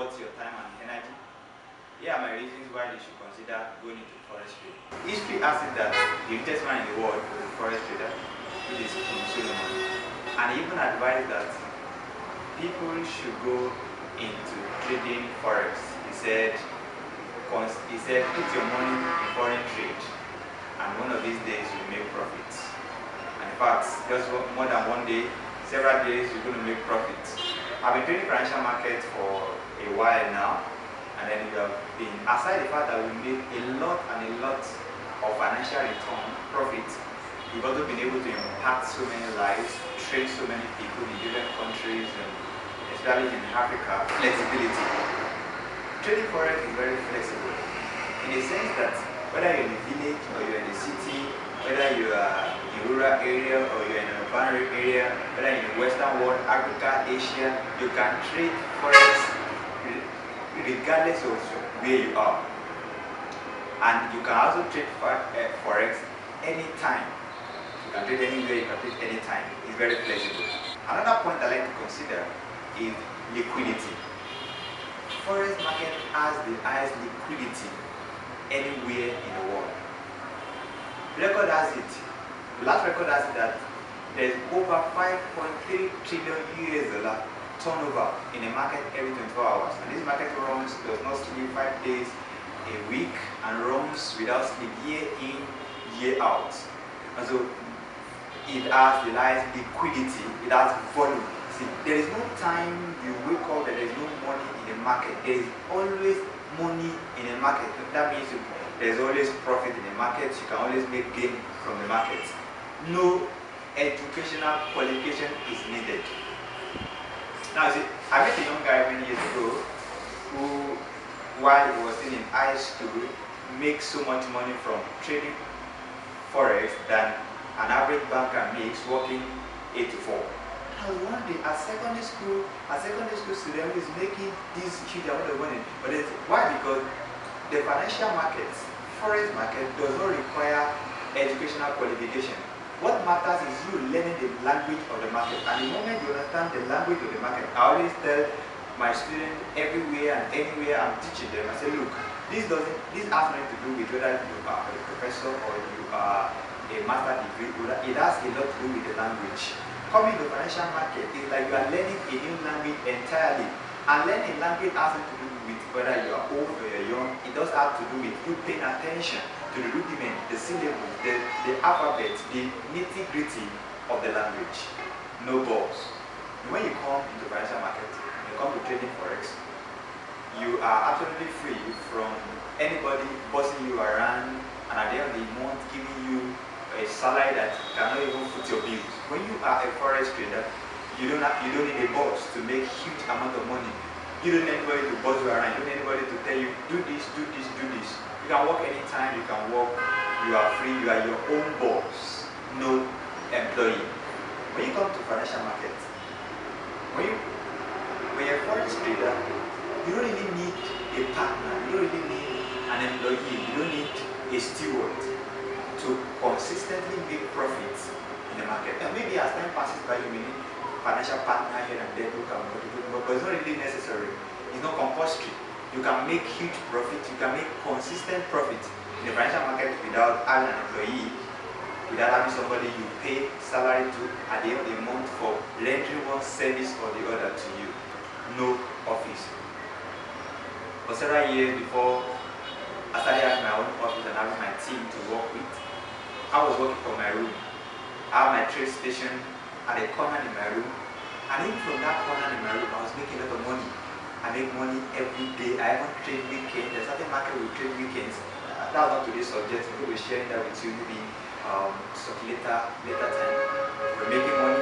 worth your time and energy? Here are my reasons why you should consider going into forex trade. History has it that the richest man in the world was a forex trader, which is King Solomon, and he even advised that people should go into trading forex. He said, put your money in foreign trade, and one of these days you'll make profits. And in fact, just more than one day, several days you're going to make profits. I've been trading financial markets for a while now, and then we have been, aside the fact that we made a lot of financial return profits, we've also been able to impact so many lives, train so many people in different countries, and especially in Africa. Flexibility. Trading forex is very flexible in the sense that whether you're in a village or you're in a city, whether you are in a rural area or you're in an urban area, whether in the Western world, Africa, Asia, you can trade forex regardless of where you are. And you can also trade forex anytime. You can trade anywhere, you can trade anytime. It's very flexible. Another point I like to consider is liquidity. Forex market has the highest liquidity anywhere in the world. Record has it. The last record has it that there's over 5.3 trillion US dollar turnover in a market every 24 hours. And this market does not sleep 5 days a week and runs without sleep year in, year out. And so it has the highest liquidity, it has volume. See, there is no time you wake up that there is no money in the market. There is always money in the market. That means there's always profit in the market. You can always make gain from the market. No educational qualification is needed. Now, see, I met a young guy many years ago who, while he was still in high school, makes so much money from trading forex than an average banker makes working 8 to 4. And one day, a secondary school student is making this huge amount of money. But why? Because the financial markets, forex market, does not require educational qualification. What matters is you learning the language of the market. And the moment you understand the language of the market, I always tell my students everywhere and anywhere I'm teaching them, I say, look, this has nothing to do with whether you are a professor or you are a master degree holder. It has a lot to do with the language. Coming to the financial market is like you are learning a new language entirely. And learning language has to do with whether you are old or you're young. It does have to do with you paying attention to the rudiment, the syllable, the alphabet, the nitty-gritty of the language. No balls. When you come into the financial market, you come to trading forex, you are absolutely free from anybody bossing you around and at the end of the month giving you a salary that cannot even foot your bills. When you are a forex trader, you don't need a boss to make huge amount of money. You don't need anybody to boss you around. You don't need anybody to tell you, do this, do this, do this. You can work anytime, you can work, you are free, you are your own boss, no employee. When you come to financial markets, when you're a forex trader, you don't really need a partner, you don't really need an employee, you don't need a steward to consistently make profits in the market. And maybe as time passes by, you may need financial partner here and there who can contribute, but it's not really necessary. It's not compulsory. You can make huge profits, you can make consistent profits in the financial market without having an employee, without having somebody you pay salary to at the end of the month for rendering one service or the other to you. No office. For several years before I started having my own office and having my team to work with, I was working from my room. I have my trade station at a corner in my room, and even from that corner in my room, I was making a lot of money. I make money every day. I even trade weekends. There's certain market we trade weekends. That's not today's subject. We'll be sharing that with you maybe later time. We're making money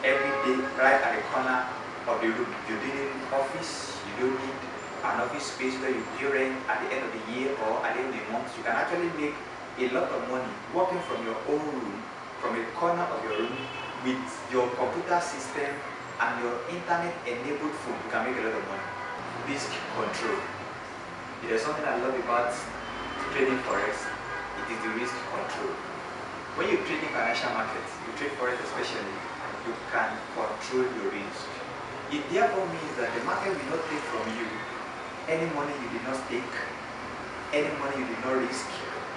every day right at the corner of the room. You don't need an office. You don't need an office space where you pay rent at the end of the year or at the end of the month. You can actually make a lot of money working from your own room, from a corner of your room, with your computer system and your internet-enabled phone. You can make a lot of money. Risk control. If there's something I love about trading forex, it is the risk control. When you trade in financial markets, you trade forex especially, you can control your risk. It therefore means that the market will not take from you any money you did not stake, any money you did not risk.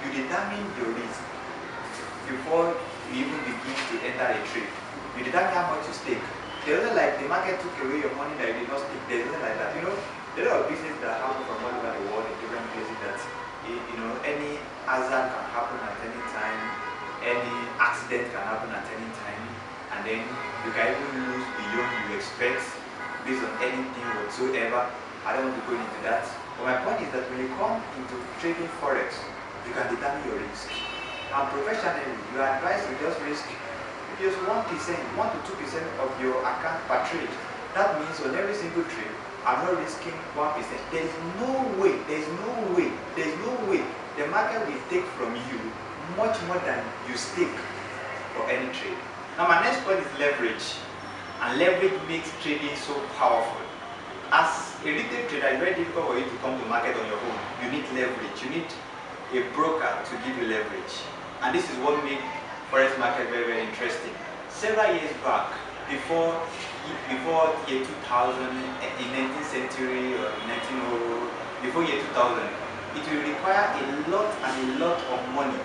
You determine your risk before you even begin to enter a trade. You determine how much you stake. There's not like the market took away your money that you did not stake. There's nothing like that. You know, there are businesses that happen from all over the world in different places that, you know, any hazard can happen at any time, any accident can happen at any time, and then you can even lose beyond you expect based on anything whatsoever. I don't want to go into that. But my point is that when you come into trading Forex, you can determine your risk. And professionally, you are advised to just risk just 1%, 1 to 2% of your account per trade. That means on every single trade, I'm not risking 1%. There is no way the market will take from you much more than you stake for any trade. Now my next point is leverage. And leverage makes trading so powerful. As a retail trader, it's very difficult for you to come to market on your own. You need leverage. You need a broker to give you leverage. And this is what makes Forex market very, very interesting. Several years back, before year 2000, in 19th century or 1900, before year 2000, it will require a lot of money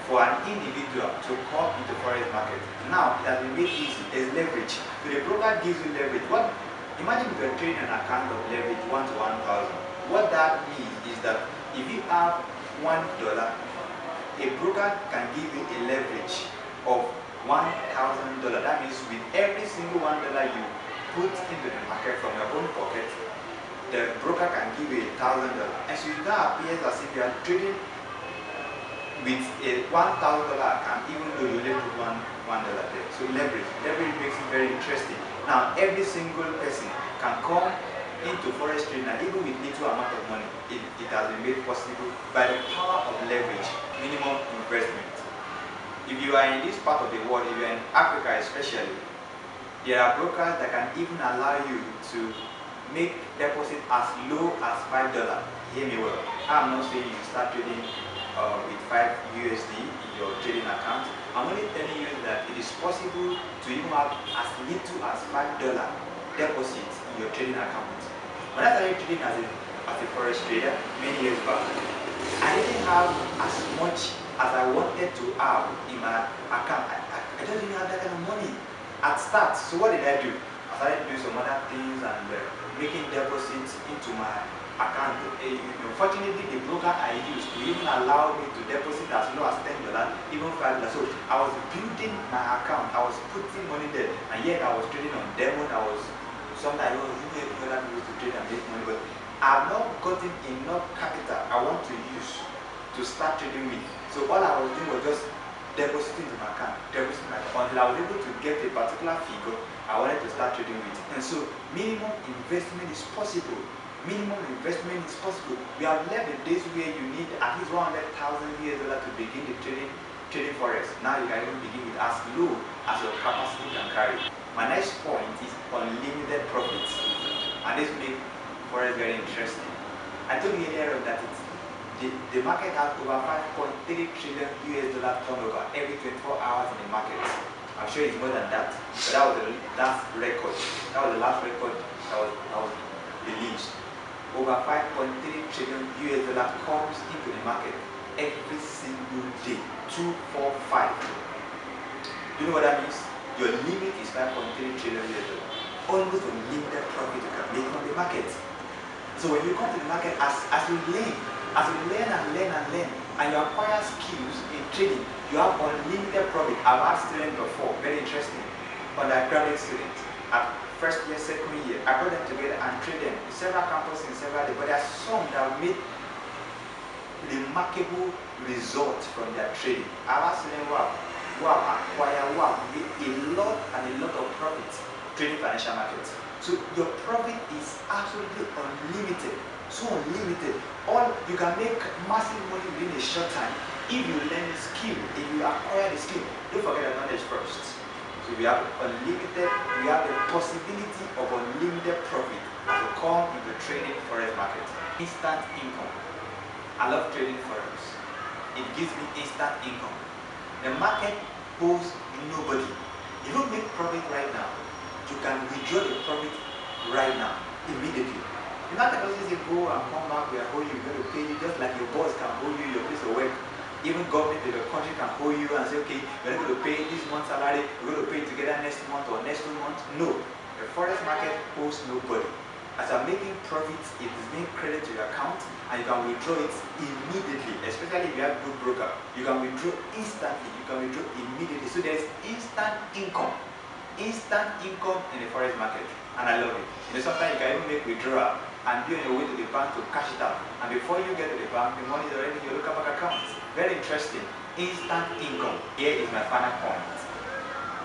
for an individual to come into Forex market. Now it has been made easy. There's leverage. So the broker gives you leverage. Imagine if you're trading an account of leverage 1 to 1,000. What that means is that if you have $1, a broker can give you a leverage of $1,000. That means with every single $1 you put into the market from your own pocket, the broker can give you $1,000. And so it now appears as if you are trading with a $1,000 account, even though you only put $1 there. So leverage makes it very interesting. Now every single person can come into Forex trading, and even with little amount of money, it has been made possible by the power of leverage, minimum investment. If you are in this part of the world, if you are in Africa especially, there are brokers that can even allow you to make deposit as low as $5. Hear me well. I'm not saying you start trading with 5 USD in your trading account. I'm only telling you that it is possible to even have as little as $5 deposit in your trading account. When I started trading as a Forex trader many years back, I didn't have as much as I wanted to have in my account. I don't even have that kind of money at start. So what did I do? I started doing some other things and making deposits into my account. Fortunately, the broker I used to even allow me to deposit as low as $10, even $5. So I was building my account. I was putting money there, and yet I was trading on demo. Sometimes I don't even know people to trade and make money, but I've not gotten enough capital I want to use to start trading with. So all I was doing was just depositing to my account, until I was able to get a particular figure I wanted to start trading with. And so minimum investment is possible. Minimum investment is possible. We have left the days where you need at least $100,000 to begin the trading Forex. Now you can even begin with as low as your capacity can carry. My next point is unlimited profits, and this makes Forex very interesting. I told you earlier that the market has over $5.3 trillion turnover every 24 hours in the market. I'm sure it's more than that, but that was the last record. That was the last record that was released. Over $5.3 trillion comes into the market every single day. 245. Do you know what that means? Your limit is $5.3 trillion. Almost unlimited profit you can make on the market. So when you come to the market, as you learn and you acquire skills in trading, you have unlimited profit. I've had students before, very interesting, undergraduate students at first year, second year. I brought them together and trained them in several campuses in several days, but there are some that made remarkable results from their trading. I've had students who have acquired a lot of profits trading financial markets. So your profit is absolutely unlimited. So unlimited. You can make massive money within a short time if you learn the skill, if you acquire the skill. Don't forget the knowledge first. So we have the possibility of unlimited profit as we come into trading Forex market. Instant income. I love trading Forex. It gives me instant income. The market owes nobody. You don't make profit right now. You can withdraw the profit right now, immediately. The market doesn't say go and come back, we are owing you, we're going to pay you, just like your boss can owe you your place of work. Even government in the country can owe you and say, okay, we're not going to pay this month's salary, we're going to pay it together next month or next 2 months. No, the forex market owes nobody. As I'm making profits, it is being credited to your account and you can withdraw it immediately, especially if you have a good broker. You can withdraw instantly, you can withdraw immediately. So there's instant income in the forex market, and I love it. You know, sometimes you can even make withdrawal and be on your way to the bank to cash it out, and before you get to the bank, the money is already in your local bank account. Very interesting. Instant income. Here is my final point.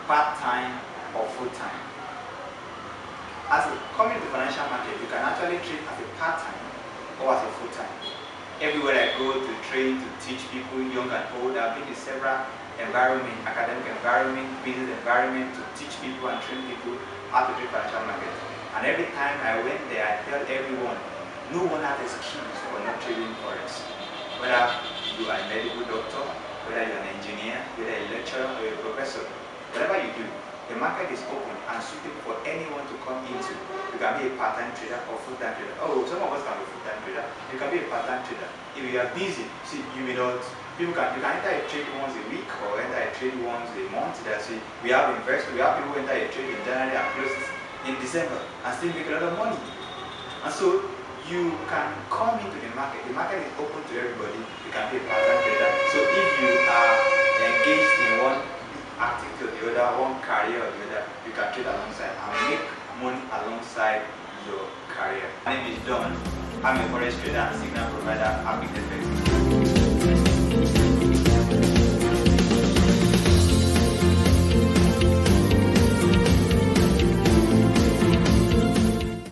Part-time or full-time. As a coming to the financial market, you can actually trade as a part-time or as a full-time. Everywhere I go to train, to teach people, young and old, I've been in several environment, academic environment, business environment, to teach people and train people how to trade financial market. And every time I went there, I tell everyone, no one has excuse for not trading forex. Whether you are a medical doctor, whether you're an engineer, whether a lecturer or a professor, whatever you do, the market is open and suitable for anyone to come into. You can be a part-time trader or full-time trader. Oh, some of us can be full-time trader. You can be a part-time trader. If you are busy, see, you may not. You can enter a trade once a week or enter a trade once a month. That's it. We have investors, we have people who enter a trade in January and close it in December and still make a lot of money. And so you can come into the market. The market is open to everybody. You can be a part-time trader. So if you are engaged in one activity or the other, one career or the other, you can trade alongside and make money alongside your career. My name is Don. I'm a forex trader and signal provider. Happy